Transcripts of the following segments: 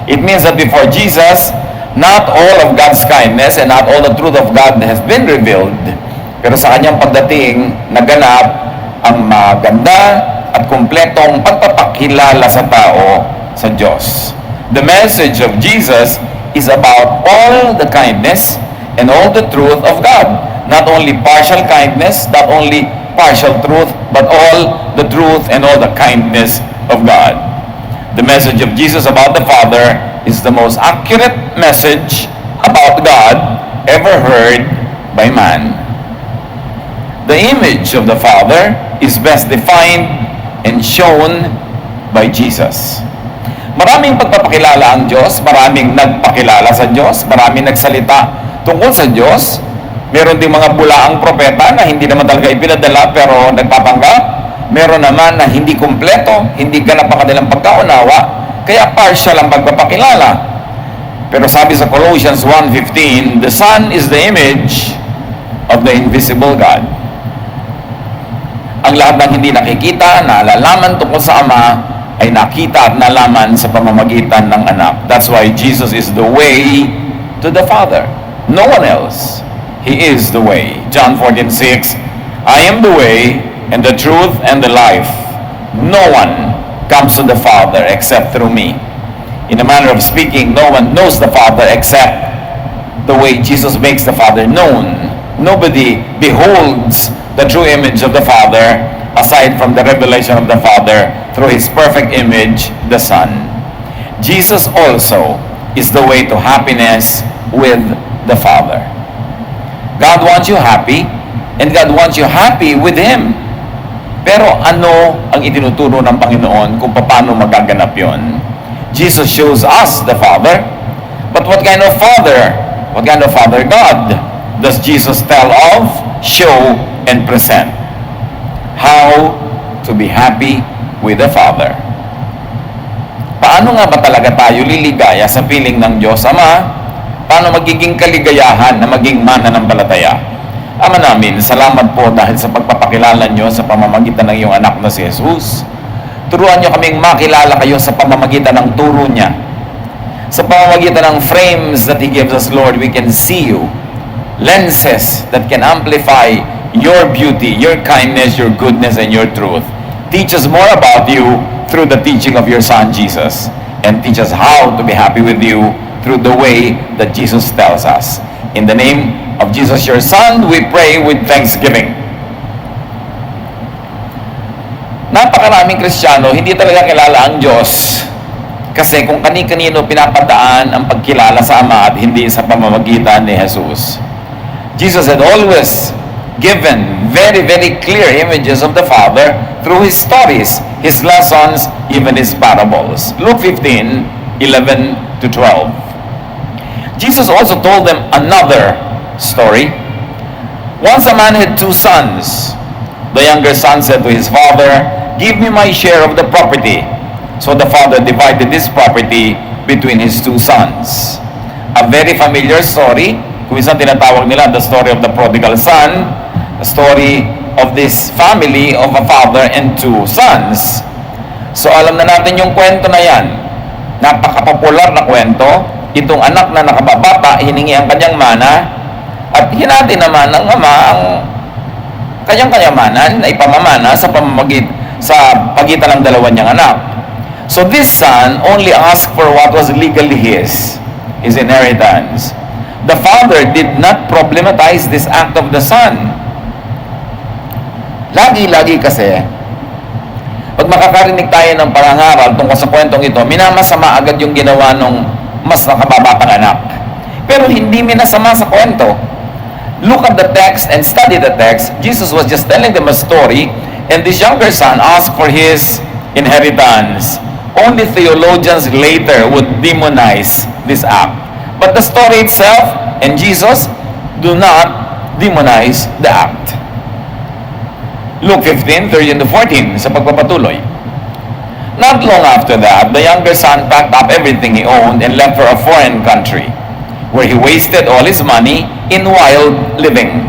It means that before Jesus, not all of God's kindness and not all the truth of God has been revealed. Pero sa kanyang pagdating, naganap ang maganda at kumpletong pagpapakilala sa tao sa Diyos. The message of Jesus is about all the kindness and all the truth of God. Not only partial kindness, not only partial truth, but all the truth and all the kindness of God. The message of Jesus about the Father is the most accurate message about God ever heard by man. The image of the Father is best defined and shown by Jesus. Maraming pagpapakilala ang Diyos, maraming nagpakilala sa Diyos, maraming nagsalita tungkol sa Diyos. Meron ding mga bulaang propeta na hindi naman talaga ipinadala pero nagpapanggap. Meron naman na hindi kumpleto, hindi ganap ang kanilang pagkaunawa, kaya partial ang pagpapakilala. Pero sabi sa Colossians 1:15, the Son is the image of the invisible God. Ang lahat ng hindi nakikita, nalalaman tungkol sa Ama, ay nakita at nalaman sa pamamagitan ng anak. That's why Jesus is the way to the Father. No one else. He is the way. John 14:6, I am the way and the truth and the life. No one comes to the Father except through me. In a manner of speaking, no one knows the Father except the way Jesus makes the Father known. Nobody beholds the true image of the Father aside from the revelation of the Father through His perfect image, the Son. Jesus also is the way to happiness with the Father. God wants you happy, and God wants you happy with Him. Pero ano ang itinuturo ng Panginoon kung paano magaganap yon? Jesus shows us the Father, but what kind of Father? What kind of Father God does Jesus tell of, show, and present? How to be happy with the Father. Paano nga ba talaga tayo liligaya sa piling ng Diyos Ama? Paano magiging kaligayahan na maging mananampalataya? Ama namin, salamat po dahil sa pagpapakilala nyo sa pamamagitan ng iyong anak na si Jesus. Turuan nyo kaming makilala kayo sa pamamagitan ng turo niya. Sa pamamagitan ng frames that He gives us, Lord, we can see you. Lenses that can amplify your beauty, your kindness, your goodness, and your truth. Teach us more about you through the teaching of your Son, Jesus. And teach us how to be happy with you through the way that Jesus tells us. In the name of Jesus, your Son, we pray with thanksgiving. Napakaraming Kristiyano, hindi talaga kilala ang Diyos kasi kung kani-kanino pinapadaan ang pagkilala sa Ama at hindi sa pamamagitan ni Jesus. Jesus had always given very, very clear images of the Father through His stories, His lessons, even His parables. Luke 15:11-12. Jesus also told them another story. Once a man had 2 sons. The younger son said to his father, give me my share of the property. So the father divided his property between his 2 sons. A very familiar story. Kung isang tinatawag nila the story of the prodigal son, the story of this family of a father and 2 sons. So alam na natin yung kwento na yan. Napaka-popular na kwento. Itong anak na nakababata, hiningi ang kanyang mana at hinati naman ng ama ang kanyang kayamanan na ipamamana sa pagitan ng dalawa niyang anak. So this son only asked for what was legally his inheritance. The father did not problematize this act of the son. Lagi-lagi kasi, pag makakarinig tayo ng parangaral tungkol sa kwentong ito, minamasama agad yung ginawa nung mas nakababatang anak. Pero hindi minasama sa kwento. Look at the text and study the text. Jesus was just telling them a story, and this younger son asked for his inheritance. Only theologians later would demonize this act. But the story itself and Jesus do not demonize the act. Luke 15:13-14 sa pagpapatuloy. Not long after that, the younger son packed up everything he owned and left for a foreign country, where he wasted all his money in wild living.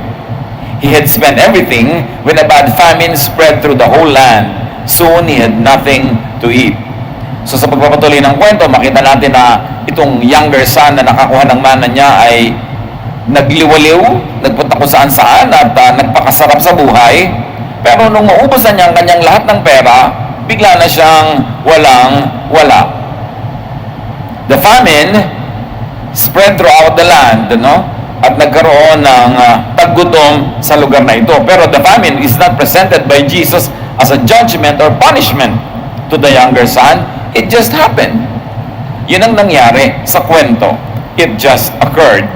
He had spent everything when a bad famine spread through the whole land. Soon he had nothing to eat. So sa pagpapatuloy ng kwento, makita natin na itong younger son na nakakuha ng mana niya ay nagliwaliw, nagpunta kung saan-saan at nagpakasarap sa buhay. Pero nung maubusan niya ang kanyang lahat ng pera, bigla na siyang walang-wala. The famine spread throughout the land, no? At nagkaroon ng taggutom sa lugar na ito. Pero the famine is not presented by Jesus as a judgment or punishment to the younger son. It just happened. Yun ang nangyari sa kwento. It just occurred.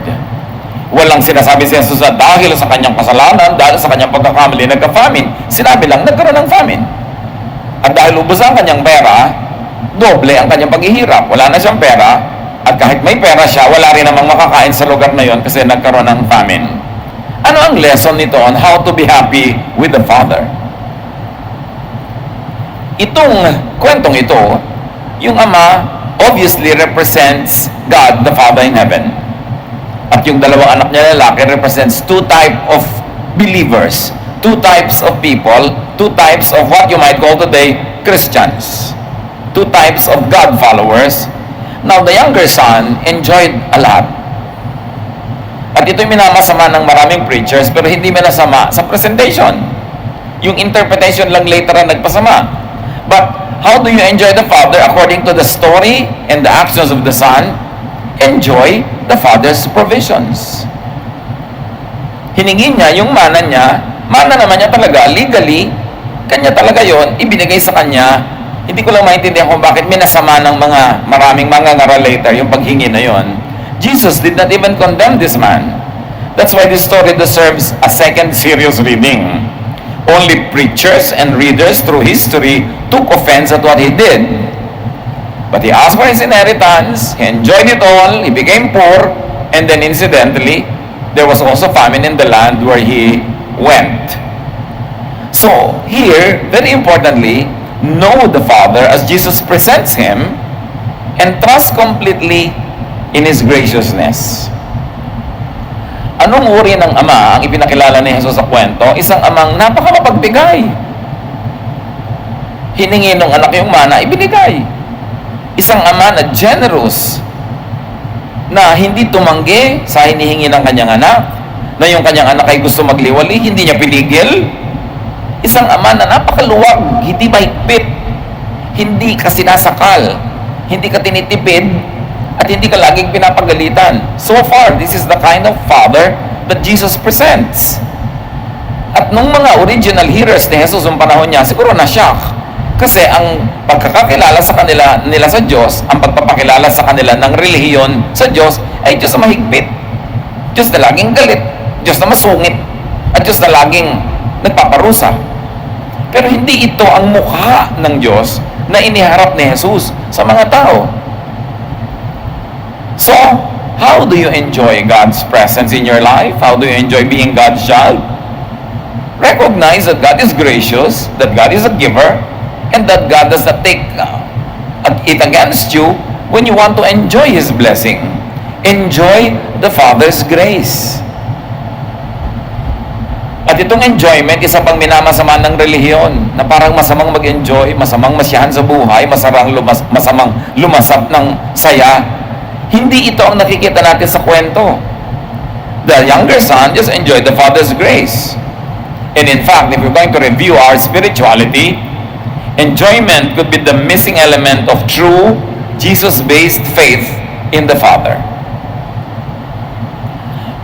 Walang sinasabi si Jesus na dahil sa kanyang kasalanan, dahil sa kanyang pagkakamali, nagka-famine. Sinabi lang, nagkaroon ng famine. At dahil ubos ang kanyang pera, doble ang kanyang paghihirap. Wala na siyang pera, at kahit may pera siya, wala rin namang makakain sa lugar na yon kasi nagkaroon ng famine. Ano ang lesson nito on how to be happy with the Father? Itong kwentong ito, yung Ama obviously represents God the Father in heaven. At yung dalawang anak niya lalaki represents two type of believers, two types of people, two types of what you might call today Christians, two types of God followers. Now, the younger son enjoyed a lot. At ito'y minamasama ng maraming preachers, pero hindi minasama sa presentation. Yung interpretation lang later ang nagpasama. But how do you enjoy the Father according to the story and the actions of the Son? Enjoy the Father's provisions. Hiningi niya yung mana niya, mana naman niya talaga, legally, kanya talaga yon, ibinigay sa kanya. Hindi ko lang maintindihan kung bakit minasama ng maraming mga ngaral later yung paghingi na yon. Jesus did not even condemn this man. That's why this story deserves a second serious reading. Only preachers and readers through history took offense at what he did. But he asked for his inheritance, he enjoyed it all, he became poor, and then incidentally, there was also famine in the land where he went. So, here, very importantly, know the Father as Jesus presents him and trust completely in His graciousness. Anong uri ng Ama ang ipinakilala ni Jesus sa kwento? Isang amang napakamapagbigay. Hiningi ng anak yung mana, ibinigay. Isang ama na generous, na hindi tumanggi sa hinihingi ng kanyang anak, na yung kanyang anak ay gusto magliwali, hindi niya pinigil. Isang ama na napakaluwag, hindi mahigpit, hindi ka sinasakal, hindi ka tinitipid, at hindi ka laging pinapagalitan. So far, this is the kind of Father that Jesus presents. At nung mga original hearers ni Jesus ng panahon niya, siguro na-shock. Kasi ang pagkakakilala sa nila sa Diyos, ang pagpapakilala sa kanila ng relihiyon sa Diyos, ay Diyos na mahigpit, Diyos na laging galit, Diyos na masungit, at Diyos na laging nagpaparusa. Pero hindi ito ang mukha ng Diyos na iniharap ni Jesus sa mga tao. So, how do you enjoy God's presence in your life? How do you enjoy being God's child? Recognize that God is gracious, that God is a giver, and that God does not take it against you when you want to enjoy His blessing. Enjoy the Father's grace. At itong enjoyment, isa pang minamasama ng relihiyon, na parang masamang mag-enjoy, masamang masiyahan sa buhay, masamang lumasap ng saya. Hindi ito ang nakikita natin sa kwento. The younger son just enjoyed the Father's grace. And in fact, if we're going to review our spirituality, enjoyment could be the missing element of true Jesus-based faith in the Father.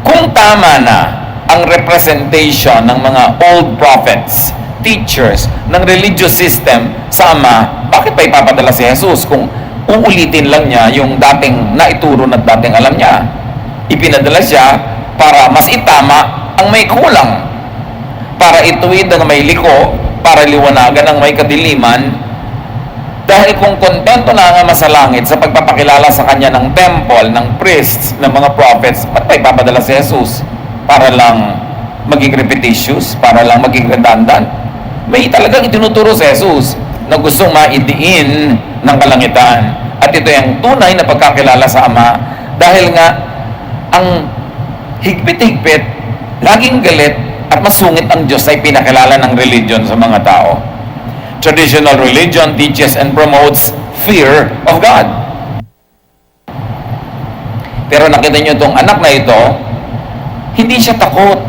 Kung tama na ang representation ng mga old prophets, teachers, ng religious system sa Ama, bakit pa ipapadala si Jesus kung uulitin lang niya yung dating naituro at dating alam niya? Ipinadala siya para mas itama ang may kulang, para ituwid ang may liko, para liwanagan ang may kadiliman. Dahil kung kontento na nga masalangit sa pagpapakilala sa kanya ng temple, ng priests, ng mga prophets, ba't pa ipapadala si Jesus? Para lang maging repetitious, para lang maging redundant? May talagang itinuturo si Jesus na gustong maidiin ng kalangitan. At ito yung tunay na pagkakilala sa Ama, dahil nga ang higpit-higpit, laging galit at masungit ang Diyos ay pinakilala ng religion sa mga tao. Traditional religion teaches and promotes fear of God. Pero nakita nyo itong anak na ito, hindi siya takot.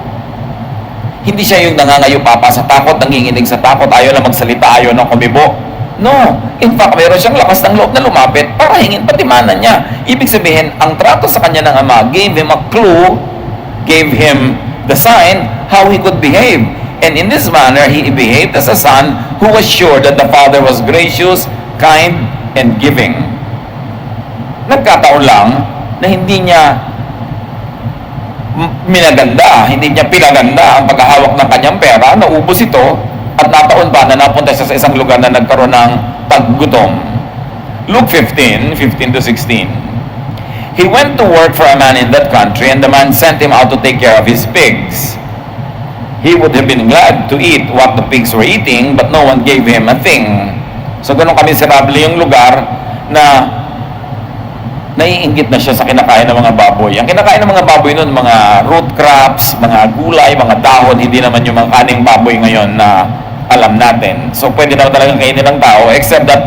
Hindi siya yung nangangayo papa sa takot, nanginginig sa takot, ayaw na magsalita, ayaw na kumibo. No. In fact, meron siyang lakas ng loob na lumapit para hingin patimanan niya. Ibig sabihin, ang trato sa kanya ng ama gave him a clue, gave him the sign how he could behave. And in this manner, he behaved as a son who was sure that the father was gracious, kind, and giving. Nagkataon lang na hindi niya minaganda, hindi niya pinaganda ang paghahawak ng kanyang pera, naubos ito, at nataon pa na napunta siya sa isang lugar na nagkaroon ng paggutom. Luke 15:15 to 16. He went to work for a man in that country, and the man sent him out to take care of his pigs. He would have been glad to eat what the pigs were eating, but no one gave him a thing. So ganun kamiserable yung lugar na naiinggit na siya sa kinakain ng mga baboy. Ang kinakain ng mga baboy noon, mga root crops, mga gulay, mga dahon, hindi naman yung mga kaning baboy ngayon na alam natin. So pwede na talagang kainin ng tao, except that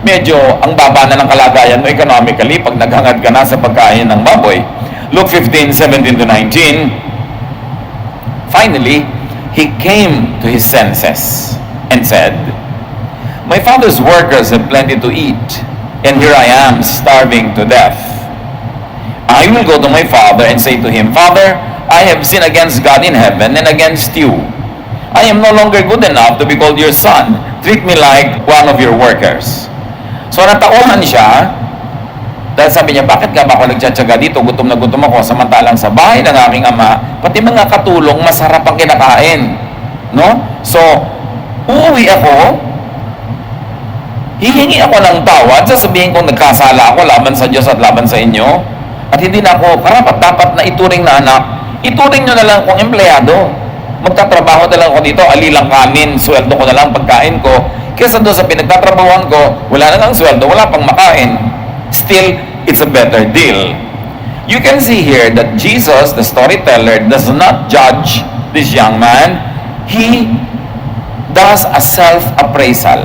medyo ang baba na ng kalagayan mo economically pag naghangad ka na sa pagkain ng baboy. Luke 15:17 to 19. Finally, he came to his senses and said, "My father's workers have plenty to eat, and here I am starving to death. I will go to my father and say to him, 'Father, I have sinned against God in heaven and against you. I am no longer good enough to be called your son. Treat me like one of your workers.'" So natauhan siya, dahil sabi niya, bakit nga ba ako nagtsatsaga dito? Gutom na gutom ako, samantalang sa bahay ng aking ama, pati mga katulong, masarap ang kinakain. No? So, uuwi ako, hihingi ako ng tawad, sasabihin kong nagkasala ako laban sa Diyos at laban sa inyo, at hindi na ako karapat-dapat na ituring na anak. Ituring nyo na lang kung empleyado. Magtatrabaho na lang ako dito, alilang kanin, sweldo ko na lang pagkain ko. Kesa doon sa pinagtatrabahuan ko, wala na lang sweldo, wala pang makain. Still, it's a better deal. You can see here that Jesus, the storyteller, does not judge this young man. He does a self-appraisal.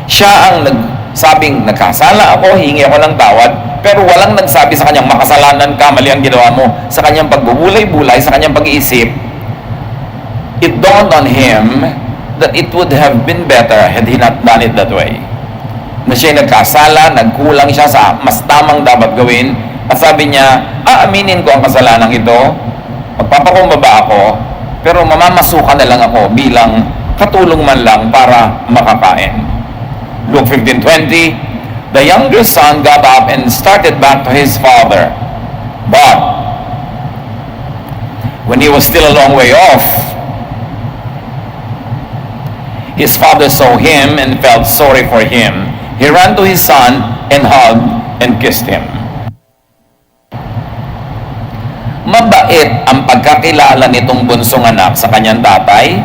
Siya ang nagsabing, nagkasala ako, hingi ako ng tawad, pero walang nagsabi sa kanyang makasalanan ka, mali ang ginawa mo. Sa kanyang pagbubulay-bulay, sa kanyang pag-iisip, it dawned on him that it would have been better had he not done it that way. Na siya nagkasala, nagkulang siya sa mas tamang dapat gawin, at sabi niya, aaminin ko ang kasalanan ito, magpapakumbaba ako, pero mamamasukan na lang ako bilang katulong man lang para makakain. Luke 15:20, the younger son got up and started back to his father. But when he was still a long way off, his father saw him and felt sorry for him. He ran to his son and hugged and kissed him. Mabait ang pagkakilala nitong bunsong anak sa kanyang tatay.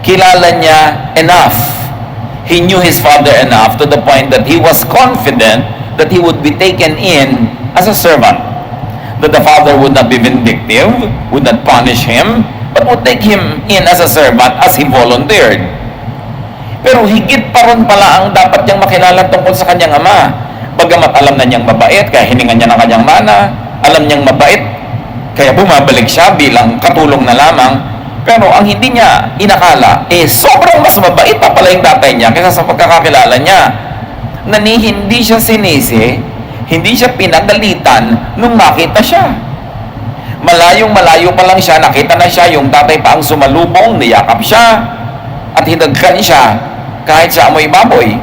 Kilala niya enough. He knew his father enough to the point that he was confident that he would be taken in as a servant. That the father would not be vindictive, would not punish him, but would take him in as a servant as he volunteered. Pero higit pa ron pala ang dapat niyang makilala tungkol sa kanyang ama. Bagamat alam na niyang mabait, kaya hiningan niya ng kanyang mana, alam niyang mabait, kaya bumabalik siya bilang katulong na lamang, pero ang hindi niya inakala, sobrang mas mabait pa pala yung tatay niya kaysa sa pagkakakilala niya. Na hindi siya sinisi, hindi siya pinagalitan nung makita siya. Malayong-malayo pa lang siya, nakita na siya, yung tatay pa ang sumalubong, niyakap siya, at hinagkan siya, kahit sa amoy baboy.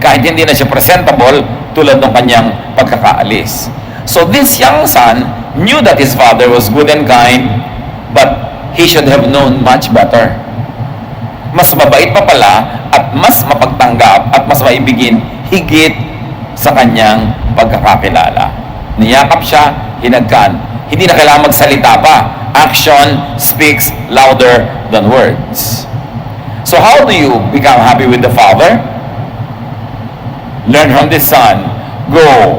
Kahit hindi na siya presentable, tulad ng kanyang pagkakaalis. So this young son knew that his father was good and kind, but he should have known much better. Mas mabait pa pala, at mas mapagtanggap, at mas maibigin, higit sa kanyang pagkakakilala. Niyakap siya, hinagkan. Hindi na kailangan magsalita pa. Action speaks louder than words. So how do you become happy with the Father? Learn from the Son. Go.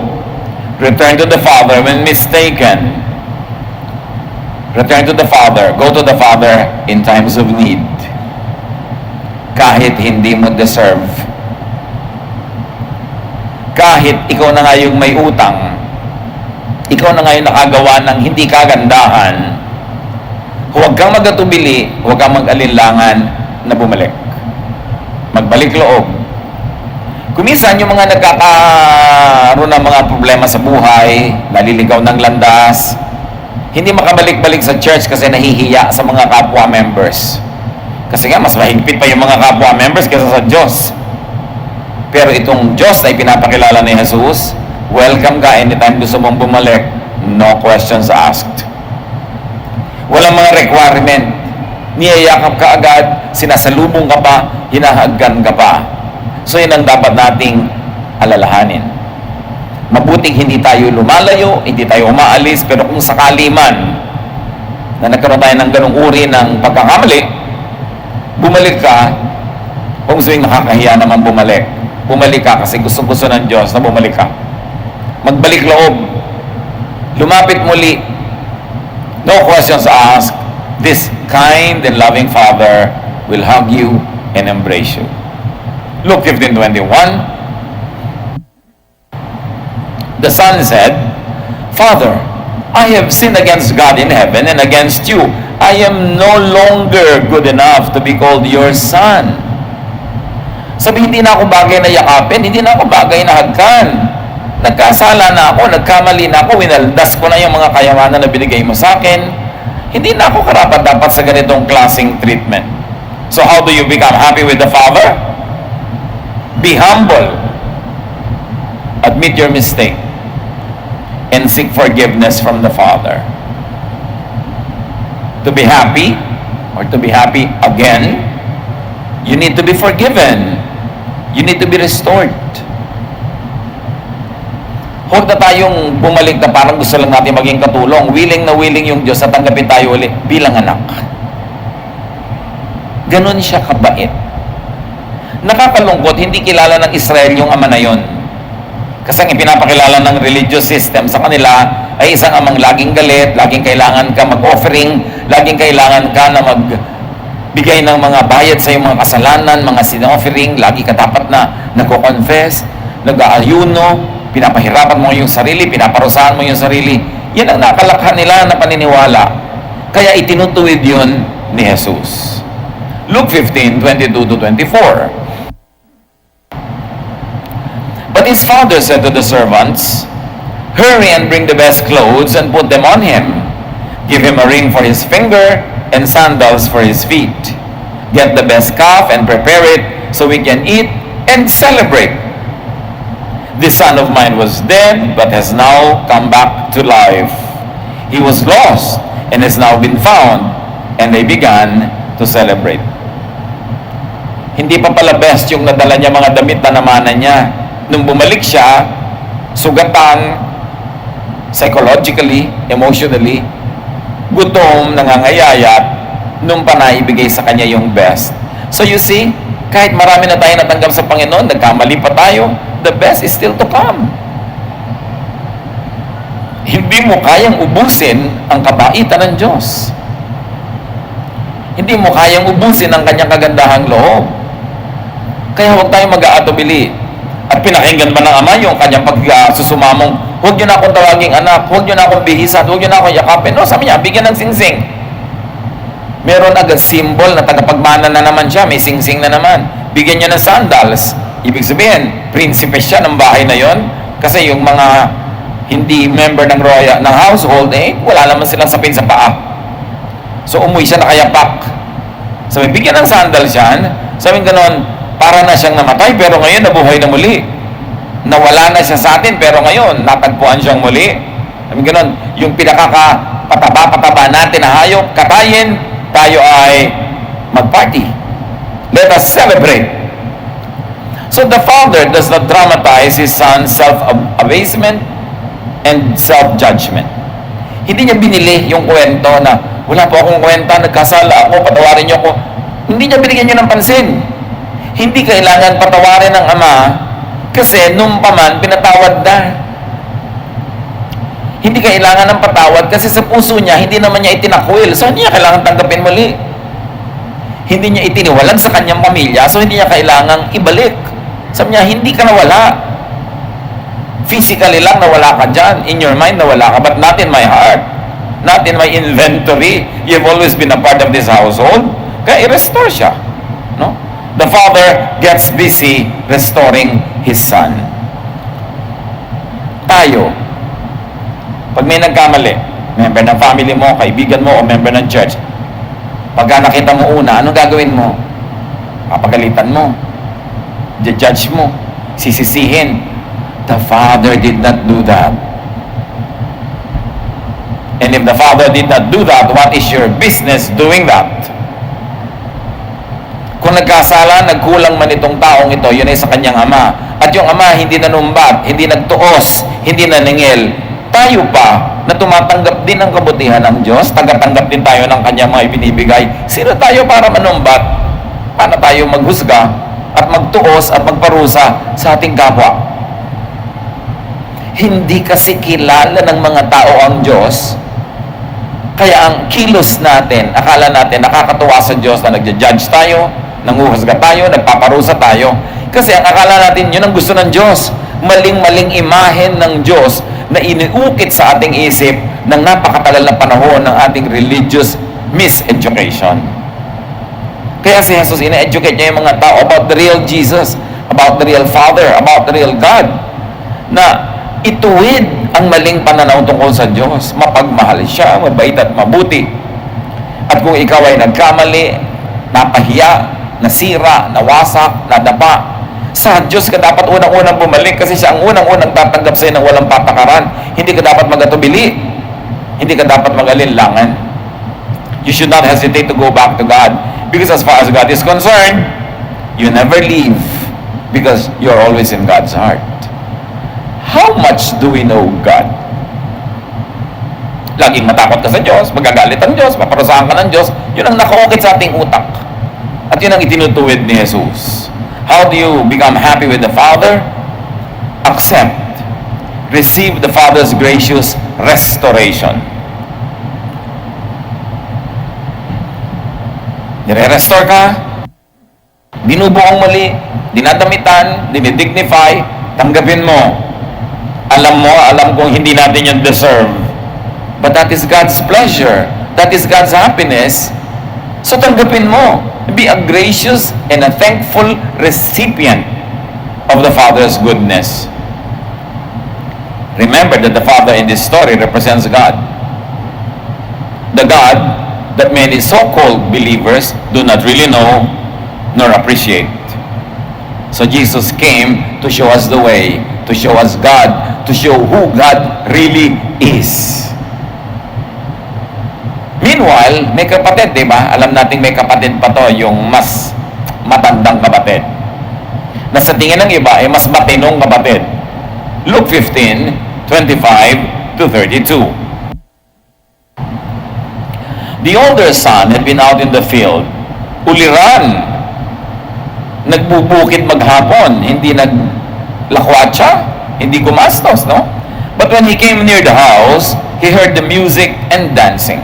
Return to the Father when mistaken. Return to the Father. Go to the Father in times of need. Kahit hindi mo deserve kahit ikaw na nga yung may utang, ikaw na nga yung nakagawa ng hindi kagandahan, huwag kang magatubili, huwag kang mag-alinlangan na bumalik. Magbalik loob. Kuminsan yung mga nagkakaroon ng mga problema sa buhay, naliligaw ng landas, hindi makabalik-balik sa church kasi nahihiya sa mga kapwa members. Kasi nga, mas mahigpit pa yung mga kapwa members kaysa sa Diyos. Pero itong Diyos ay pinapakilala ni Jesus, welcome ka anytime gusto mong bumalik. No questions asked. Walang mga requirement. Niyayakap ka agad, sinasalubong ka pa, hinahagkan ka pa. So yun ang dapat nating alalahanin. Mabuting hindi tayo lumalayo, hindi tayo umaalis, pero kung sakali man na nagkaroon tayo ng ganung uri ng pagkakamali, bumalik ka, kung gusto yung nakakahiya naman bumalik. Bumalik ka kasi gusto-gusto ng Diyos na bumalik ka. Magbalik loob. Lumapit muli. No questions asked. This kind and loving Father will hug you and embrace you. Luke 15:21. The son said, Father, I have sinned against God in heaven and against you. I am no longer good enough to be called your son. Sabi, hindi na ako bagay na yakapin, hindi na ako bagay na hagkan. Nagkasala na ako, nagkamali na ako, winaldas ko na yung mga kayamanan na binigay mo sa akin. Hindi na ako karapat-dapat sa ganitong klaseng treatment. So how do you become happy with the Father? Be humble. Admit your mistake. And seek forgiveness from the Father. To be happy, or to be happy again, you need to be forgiven. You need to be restored. Huwag na tayong bumalik na parang gusto lang natin maging katulong. Willing na willing yung Diyos na tanggapin tayo ulit bilang anak. Ganon siya kabait. Nakakalungkot, hindi kilala ng Israel yung ama na yon. Kasi ang ipinapakilala ng religious system sa kanila ay isang amang laging galit, laging kailangan ka mag-offering, laging kailangan ka na magbigay ng mga bayad sa iyong mga kasalanan, mga sin-offering, lagi ka dapat na nagko-confess, nag-aayuno, pinapahirapan mo yung sarili, pinaparusahan mo yung sarili. Yan ang nakalakhan nila na paniniwala. Kaya itinutuwid yun ni Jesus. Luke 15:22-24. But his father said to the servants, Hurry and bring the best clothes and put them on him. Give him a ring for his finger and sandals for his feet. Get the best calf and prepare it so we can eat and celebrate. This son of mine was dead but has now come back to life. He was lost and has now been found. And they began to celebrate. Hindi pa pala best yung nadala niya mga damit na namanan niya. Nung bumalik siya, sugatan, psychologically, emotionally, gutom, nangangayayat, nung pa naibigay sa kanya yung best. So you see, kahit marami na tayo natanggap sa Panginoon, nagkamali pa tayo, the best is still to come. Hindi mo kayang ubusin ang kabaitan ng Diyos. Hindi mo kayang ubusin ang kanyang kagandahang loob. Kaya huwag tayong mag-aatubili. At pinakinggan ba ng Ama yung kanyang pagsusumamong, huwag nyo na akong tawaging anak, huwag nyo na akong bihisan, huwag nyo na akong yakapin. No, sabi niya, bigyan ng singsing. Meron agad symbol na tagapagmana na naman siya, may singsing na naman. Bigyan niya ng sandals. Ibig sabihin, prinsipe siya ng bahay na yon. Kasi yung mga hindi member ng royal, ng household, wala naman silang sapin sa paa. So umuwi siya nakayapak. Sabi, bigyan ng sandals yan. Sabi ganon, para na siyang namatay, pero ngayon nabuhay na muli. Nawala na siya sa atin, pero ngayon natagpuan siyang muli. Sabi ganon, yung pinakakapataba natin na hayop, katayin, tayo ay mag-party. Let us celebrate. So the father does not dramatize his son's self-abasement and self-judgment. Hindi niya binili yung kwento na wala po akong kwenta, nagkasala ako, patawarin niyo ako. Hindi niya binigyan niyo ng pansin. Hindi kailangan patawarin ng Ama kasi nung paman pinatawad na. Hindi kailangan ng patawad kasi sa puso niya hindi naman niya itinakwil. So hindi niya kailangan tanggapin muli. Hindi niya itiniwalag sa kanyang pamilya, so hindi niya kailangang ibalik. Sabi niya, hindi ka nawala. physically lang nawala ka dyan, in your mind nawala ka, but not in my heart, not in my inventory. You've always been a part of this household. Kaya i-restore siya. No? The Father gets busy restoring His Son. Tayo, pag may nagkamali, member ng family mo, kaibigan mo, o member ng church, pagka nakita mo una, anong gagawin mo? Papagalitan mo, judge mo, sisisihin. The Father did not do that. And if the Father did not do that, what is your business doing that? Kung nagkasala, nagkulang man itong taong ito, yun ay sa kanyang ama. At yung ama hindi nanumbat, hindi nagtuos, hindi naningil. Tayo pa, na tumatanggap din ng kabutihan ng Diyos, tagatanggap din tayo ng kanyang mga ibinibigay. Sino tayo para manumbat? Paano tayo maghusga at magtuos at magparusa sa ating kapwa? Hindi kasi kilala ng mga tao ang Diyos, kaya ang kilos natin, akala natin nakakatuwa sa Diyos na nagja-judge tayo, nanguhusga tayo, nagpaparusa tayo. Kasi ang akala natin, yun ang gusto ng Diyos. Maling-maling imahen ng Diyos na iniukit sa ating isip ng napakatagal na panahon ng ating religious miseducation. Kaya si Jesus, ina-educate niya yung mga tao about the real Jesus, about the real Father, about the real God, na ituwid ang maling pananaw tungkol sa Diyos. Mapagmahal siya, mabait at mabuti. At kung ikaw ay nagkamali, napahiya, nasira, nawasak, nadapa, sa Diyos ka dapat unang-unang bumalik kasi siya ang unang-unang tatanggap sa'yo ng walang patakaran. Hindi ka dapat magatubili. Hindi ka dapat mag-alinlangan. You should not hesitate to go back to God, because as far as God is concerned, you never leave, because you're always in God's heart. How much do we know God? Laging matakot ka sa Diyos, magagalit ang Diyos, paparusahan ka ng Diyos, yun ang nakaukit sa ating utak. At yun ang itinutuwid ni Jesus. How do you become happy with the Father? Accept. Receive the Father's gracious restoration. Nire-restore ka, binubuong mali, dinadamitan, dinidignify, tanggapin mo. Alam kong hindi natin yun deserve. But that is God's pleasure. That is God's happiness. So tanggapin mo. Be a gracious and a thankful recipient of the Father's goodness. Remember that the Father in this story represents God. The God that many so-called believers do not really know nor appreciate. So Jesus came to show us the way, to show us God, to show who God really is. Meanwhile, may kapatid, di ba? Alam nating may kapatid pa to, yung mas matandang kapatid. Na sa tingin ng iba, ay mas matinong kapatid. Luke 15:25 to 32. The older son had been out in the field, uliran, nagbubukid maghapon, hindi naglakwatsa, hindi gumastos, no? But when he came near the house, he heard the music and dancing.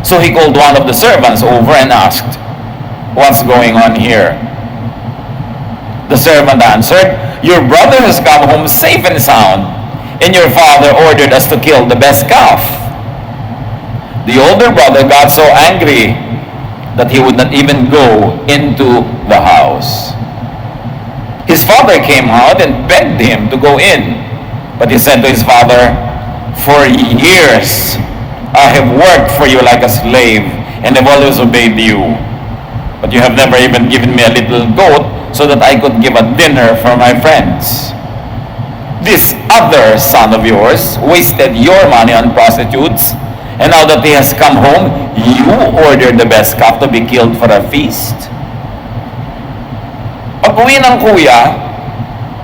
So he called one of the servants over and asked, "What's going on here?" The servant answered, "Your brother has come home safe and sound, and your father ordered us to kill the best calf." The older brother got so angry that he would not even go into the house. His father came out and begged him to go in. But he said to his father, "For years I have worked for you like a slave and have always obeyed you. But you have never even given me a little goat so that I could give a dinner for my friends. This other son of yours wasted your money on prostitutes, and now that he has come home, you ordered the best calf to be killed for a feast." Pag-uwi ng kuya,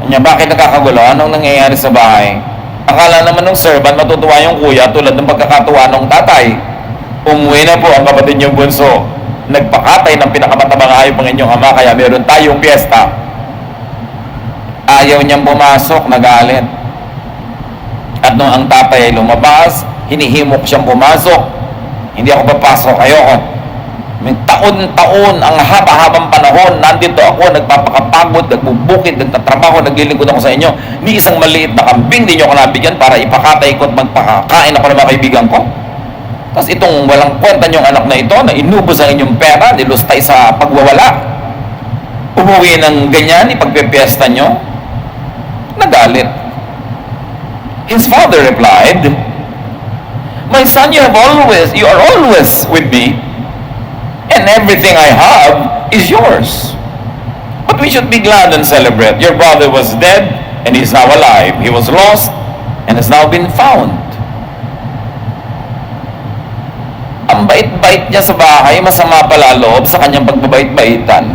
kanya, bakit nakakagulo? Anong nangyayari sa bahay? Akala naman ng servant matutuwa yung kuya tulad ng pagkakatuwa ng tatay. Umuwi na po ang kapatid niyong bunso. Nagpakatay ng pinakamatabang hayop ng inyong ama, kaya meron tayong piyesta. Ayaw niyang pumasok, nagalit. At nung ang tatay ay lumabas, hinihimok siyang pumasok. "Hindi ako papasok, ayoko." May taon-taon, ang haba-habang panahon, nandito ako, nagpapakapagod, nagbubukid, nagtatrabaho, naglilingkod ako sa inyo. Ni isang maliit na kambing, di nyo ako nabigyan para ipakatay ko at magpakakain ako ng mga kaibigan ko. Tapos itong walang kwenta nyong anak na ito, na inubos ang inyong pera, nilustay sa pagwawala. Umuwi ng ganyan, ipagpipiesta nyo. Nagalit. His father replied, "My son, you are always with me, and everything I have is yours. But we should be glad and celebrate. Your brother was dead, and he is now alive. He was lost, and has now been found." Ang bait-bait niya sa bahay, masama pala loob sa kanyang pagbabait-baitan.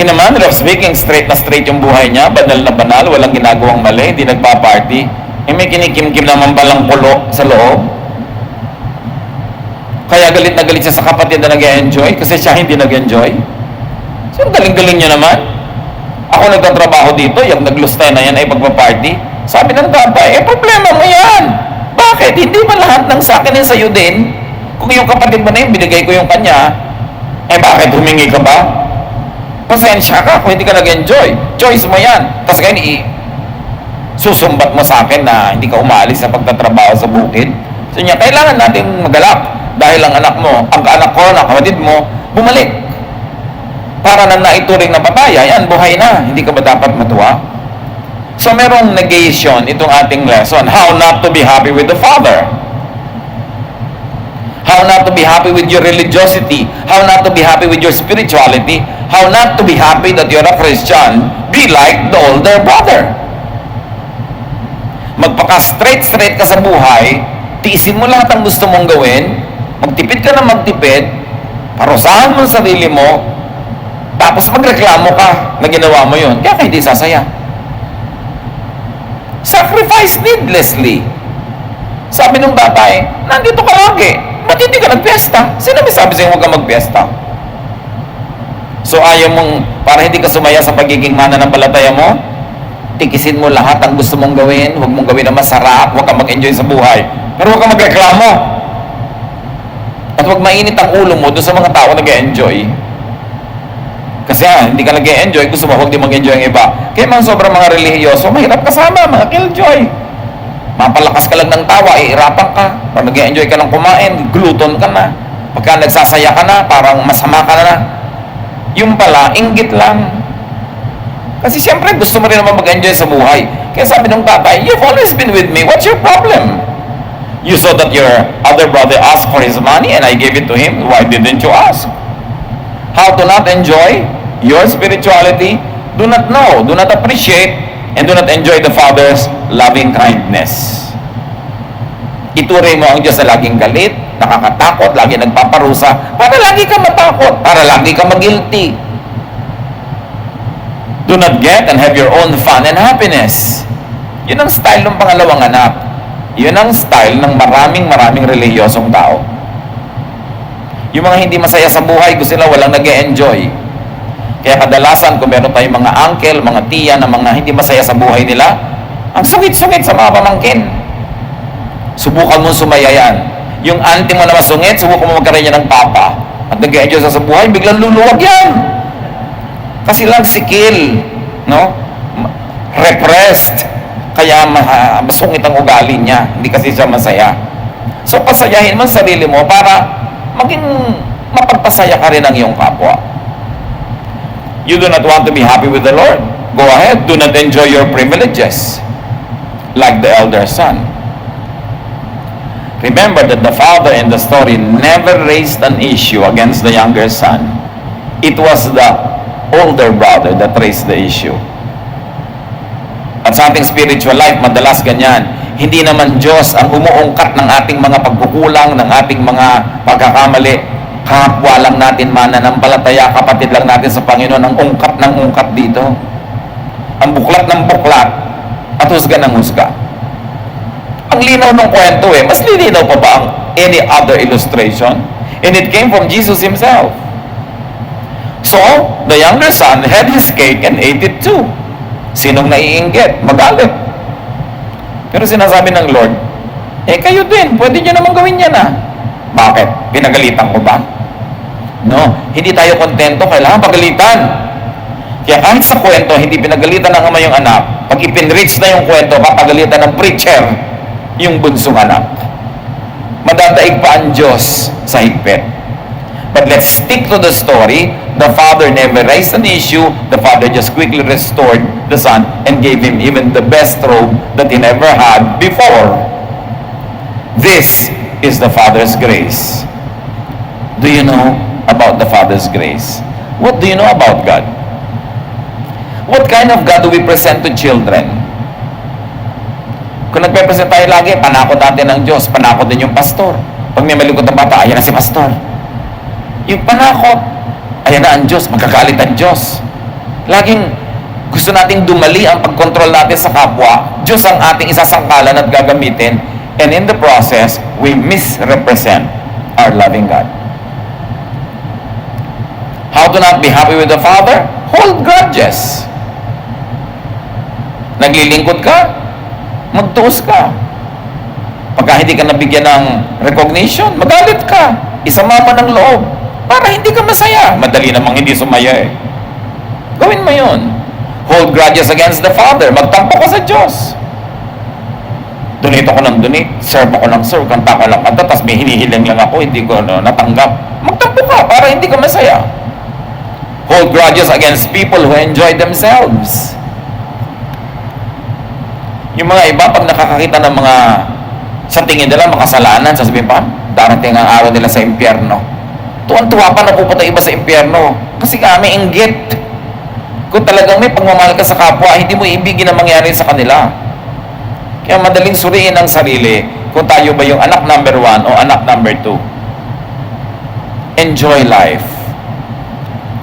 In a manner of speaking, straight na straight yung buhay niya, banal na banal, walang ginagawang mali, hindi nagpa-party. May kinikim-kim naman balang kulo sa loob. Kaya galit na galit siya sa kapatid na nag-enjoy kasi siya hindi nag-enjoy. So, galing-galing niya naman. Ako nagtatrabaho dito, yung naglustay na yan ay pagpa-party. Sabi ng tatay, problema mo yan. Bakit? Hindi ba lahat ng sa akin ay sa'yo din? Kung yung kapatid mo na yun, binigay ko yung kanya, bakit humingi ka ba? Pasensya ka kung hindi ka nag-enjoy. Choice mo yan. Tapos ngayon, susumbat mo sa akin na hindi ka umaalis sa pagtatrabaho sa bukid. So niya, kailangan natin magalak. Dahil ang anak mo, ang anak ko, ang kapatid mo, bumalik. Para na naituring na papaya, yan, buhay na. Hindi ka ba dapat matuwa? So, merong negation itong ating lesson. How not to be happy with the Father. How not to be happy with your religiosity. How not to be happy with your spirituality. How not to be happy that you're a Christian. Be like the older brother. Magpaka-straight ka sa buhay, tiisin mo lahat ang gusto mong gawin, magtipid ka na magtipid, parusahan mo ang sarili mo, tapos magreklamo ka na ginawa mo yun, kaya ka hindi sasaya. Sacrifice needlessly. Sabi ng batay, nandito ka lagi, ba't hindi ka nagpiesta? Sino may sabi sa'yo huwag ka magpiesta? So ayaw mong, para hindi ka sumaya sa pagiging mananampalataya mo, tikisin mo lahat ang gusto mong gawin, huwag mong gawin na masarap, huwag ka mag-enjoy sa buhay, pero huwag ka magreklamo. At huwag mainit ang ulo mo doon sa mga tao nag-enjoy. Kasi hindi ka nag-enjoy, gusto mo huwag din mag-enjoy ang iba. Kaya mga sobrang mga relihiyoso, mahirap kasama, mga killjoy. Mapalakas ka lang ng tawa, iirapan ka. Pag nag-enjoy ka lang kumain, glutton ka na. Pagka nagsasaya ka na, parang masama ka na. Yung pala, inggit lang. Kasi siyempre gusto mo rin naman mag-enjoy sa buhay. Kaya sabi ng tatay, you've always been with me, what's your problem? You saw that your other brother asked for his money and I gave it to him. Why didn't you ask? How to not enjoy your spirituality? Do not know, do not appreciate, and do not enjoy the Father's loving kindness. Ituring mo ang Diyos na laging galit, nakakatakot, lagi nagpaparusa, para lagi ka matakot, para lagi ka mag-guilty. Do not get and have your own fun and happiness. Yun ang style ng pangalawang anak. Yun ang style ng maraming relihiyosong tao. Yung mga hindi masaya sa buhay, gusto nila walang nag-e-enjoy. Kaya kadalasan, kung meron tayong mga uncle, mga tiya na mga hindi masaya sa buhay nila, ang sungit-sungit sa mga pamangkin. Subukan mo sumaya yan. Yung auntie mo na masungit, subukan mo magkaroon niya ng papa. At nag-e-enjoy sa buhay, biglang luluwag yan. Kasi lang sikil, no? Repressed. Kaya masungit ang ugali niya. Hindi kasi siya masaya. So, pasayahin mo sarili mo para maging mapagpasaya ka rin ang iyong kapwa. You do not want to be happy with the Lord? Go ahead. Do not enjoy your privileges like the elder son. Remember that the father in the story never raised an issue against the younger son. It was the older brother that raised the issue. At sa ating spiritual life, madalas ganyan. Hindi naman Diyos ang umuungkat ng ating mga pagkukulang, ng ating mga pagkakamali. Kapwa lang natin mananampalataya, kapatid lang natin sa Panginoon ang ungkat ng ungkat dito. Ang buklat ng buklat at husga ng husga. Ang linaw ng kwento mas linaw pa ba ang any other illustration? And it came from Jesus Himself. So, the younger son had his cake and ate it too. Sinong naiinggit? Magalit. Pero sinasabi ng Lord, kayo din, pwede nyo naman gawin yan Bakit? Pinagalitan ko ba? No, hindi tayo kontento, kailangan pagalitan. Kaya kahit sa kwento, hindi pinagalitan ng ama yung anak. Pag ipinreach na yung kwento, papagalitan ng preacher yung bunsong anak. Madadaig pa ang Diyos sa higpit. But let's stick to the story. The father never raised an issue. The father just quickly restored the son and gave him even the best robe that he never had before. This is the Father's grace. Do you know about the Father's grace? What do you know about God? What kind of God do we present to children? Kung nagpe-present tayo lagi, panakot natin ng Diyos, panakot din yung pastor. Pag may malikot na bata, ayan na si pastor. Yung panakot, ayan na ang Diyos, magkagalit ang Diyos. Laging gusto nating dumali ang pagkontrol natin sa kapwa. Diyos ang ating isasangkalan at gagamitin. And in the process, we misrepresent our loving God. How to not be happy with the Father? Hold grudges. Naglilingkod ka, magtuos ka. Pagka hindi ka nabigyan ng recognition, magalit ka. Isamama ng loob para hindi ka masaya. Madali namang hindi sumaya eh. Gawin mo yun. Hold grudges against the Father. Magtampo ka sa Diyos. Donate ako ng donate, serve ako ng serve, kanta ko lang kanta, tapos may hinihiling lang ako, hindi ko natanggap. Magtampo ka para hindi ka masaya. Hold grudges against people who enjoy themselves. Yung mga iba, pag nakakakita ng mga sa tingin nila makasalanan, sasabihin pa, darating ang araw nila sa impyerno. Tuwan-tuwa pa na pupunta iba sa impyerno. Kasi kami inggit. Kung talagang may pagmamahal ka sa kapwa, hindi mo ibigin ang mangyari sa kanila. Kaya madaling suriin ang sarili kung tayo ba yung anak number 1 o anak number 2. Enjoy life.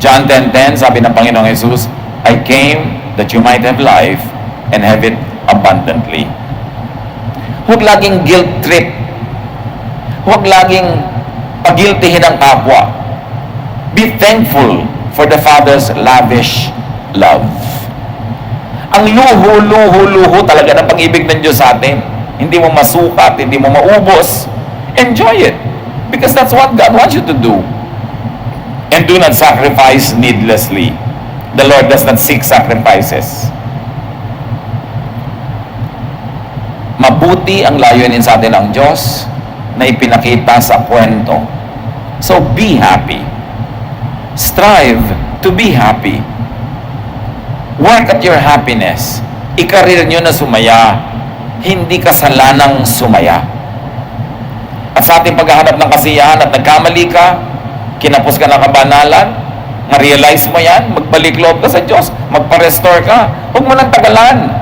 John 10:10, sabi ng Panginoong Jesus, I came that you might have life and have it abundantly. Huwag laging guilt trip. Huwag laging pagiltihin ang kapwa. Be thankful for the Father's lavish love. Ang luho talaga ng pag-ibig ng Diyos sa atin. Hindi mo masukat, hindi mo maubos. Enjoy it. Because that's what God wants you to do. And do not sacrifice needlessly. The Lord does not seek sacrifices. Mabuti ang layunin sa atin ng Diyos na ipinakita sa kwento. So be happy. Strive to be happy. Work at your happiness. Ikarir nyo na sumaya, hindi kasalanang sumaya. At sa ating paghahanap ng kasiyahan at nagkamali ka, kinapos ka ng kabanalan, ma-realize mo yan, magbalik loob ka sa Diyos, magpa-restore ka, huwag mo nang tagalan.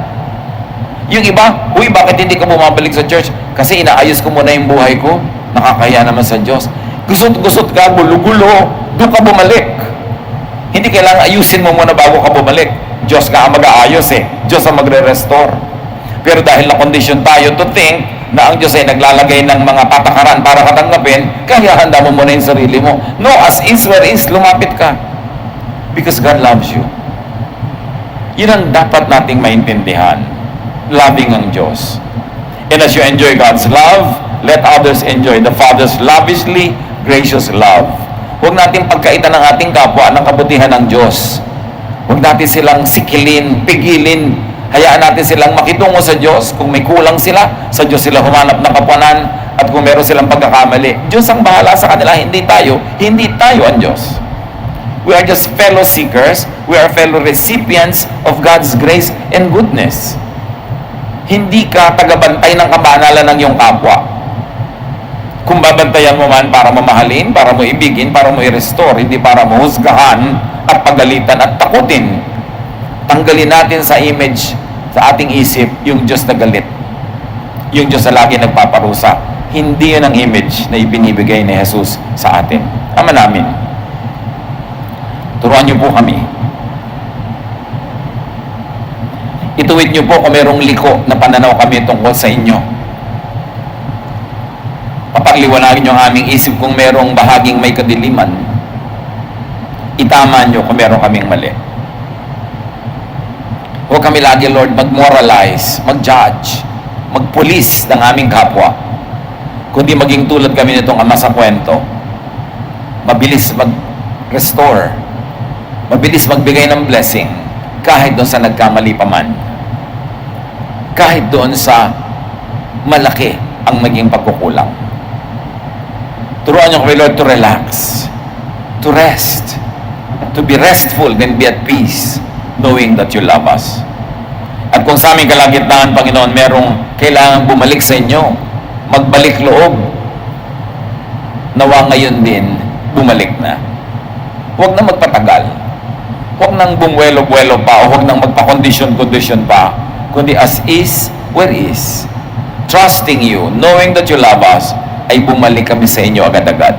Yung iba, uy, bakit hindi ka bumabalik sa church? Kasi inaayos ko muna yung buhay ko, nakakaya naman sa Diyos. Gusot-gusot ka, gulo-gulo, doon ka bumalik. Hindi kailangan ayusin mo muna bago ka bumalik. Diyos ka ang mag-aayos eh. Diyos ang magre-restore. Pero dahil na-condition tayo to think na ang Diyos ay naglalagay ng mga patakaran para katanggapin, kaya handa mo muna yung sarili mo. No, as is where is, lumapit ka. Because God loves you. Yun ang dapat nating maintindihan. Loving ang Diyos. And as you enjoy God's love, let others enjoy the Father's lavishly gracious love. Huwag natin pagkaitan ng ating kapwa ng kabutihan ng Diyos. Huwag natin silang sikilin, pigilin. Hayaan natin silang makitungo sa Diyos. Kung may kulang sila, sa Diyos sila humanap ng kapwanan. At kung meron silang pagkakamali, Diyos ang bahala sa kanila, hindi tayo. Hindi tayo ang Diyos. We are just fellow seekers. We are fellow recipients of God's grace and goodness. Hindi ka tagabantay ng kabanalan ng iyong kapwa. Kung babantayan mo man para mamahalin, para mo ibigin, para mo i-restore, hindi para mo husgahan at pagalitan at takutin. Tanggalin natin sa image, sa ating isip, yung Diyos na galit. Yung Diyos na lagi nagpaparusa. Hindi yun ang image na ibinibigay ni Jesus sa atin. Ama namin, turuan niyo po kami. Ituwid niyo po kung merong liko na pananaw kami tungkol sa inyo. Papagliwanagin niyo ang aming isip kung merong bahaging may kadiliman. Itama niyo kung meron kaming mali. Huwag kami lagi, Lord, mag-moralize, mag-judge, mag-police ng aming kapwa. kundi maging tulad kami nitong ama sa kwento. Mabilis mag-restore, mabilis magbigay ng blessing, kahit doon sa nagkamali pa man. Kahit doon sa malaki ang maging pagkukulang. Turuan niyo kami, Lord, to relax, to rest, to be restful, then be at peace, knowing that you love us. At kung sa aming kalagitnaan, Panginoon, merong kailangan bumalik sa inyo, magbalik loob, nawa ngayon din, bumalik na. Huwag na magpatagal. Huwag nang bumwelo-buwelo pa, o huwag nang magpa-condition-condition pa, kundi as is, where is. Trusting you, knowing that you love us, ay bumalik kami sa inyo agad-agad.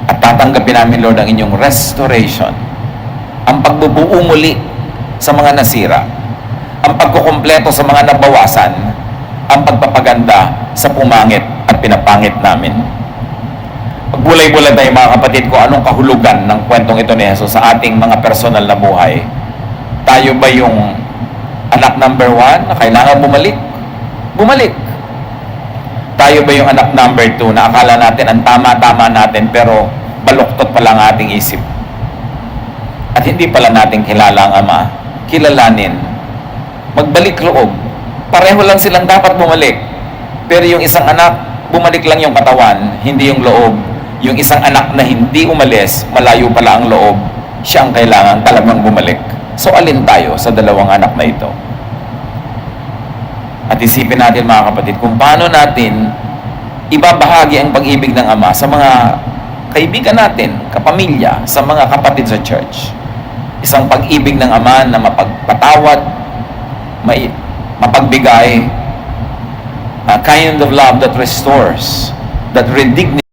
At tatanggapin namin, Lord, ang inyong restoration, ang pagbubuo muli sa mga nasira, ang pagkukumpleto sa mga nabawasan, ang pagpapaganda sa pumangit at pinapangit namin. Pagbulay-bulay tayo, mga kapatid, ko anong kahulugan ng kwentong ito ni Jesus sa ating mga personal na buhay. Tayo ba yung anak number 1 na kailangan bumalik? Bumalik. Tayo ba yung anak number 2 na akala natin ang tama-tama natin pero baluktot pala ang ating isip? At hindi pala natin kilala ang Ama. Kilalanin. Magbalik loob. Pareho lang silang dapat bumalik. Pero yung isang anak, bumalik lang yung katawan, hindi yung loob. Yung isang anak na hindi umalis, malayo pala ang loob, siya ang kailangan talagang bumalik. So alin tayo sa dalawang anak na ito? At isipin natin, mga kapatid, kung paano natin ibabahagi ang pag-ibig ng Ama sa mga kaibigan natin, kapamilya, sa mga kapatid sa church. Isang pag-ibig ng Ama na mapagpatawad, mapagbigay, a kind of love that restores, that redignifies,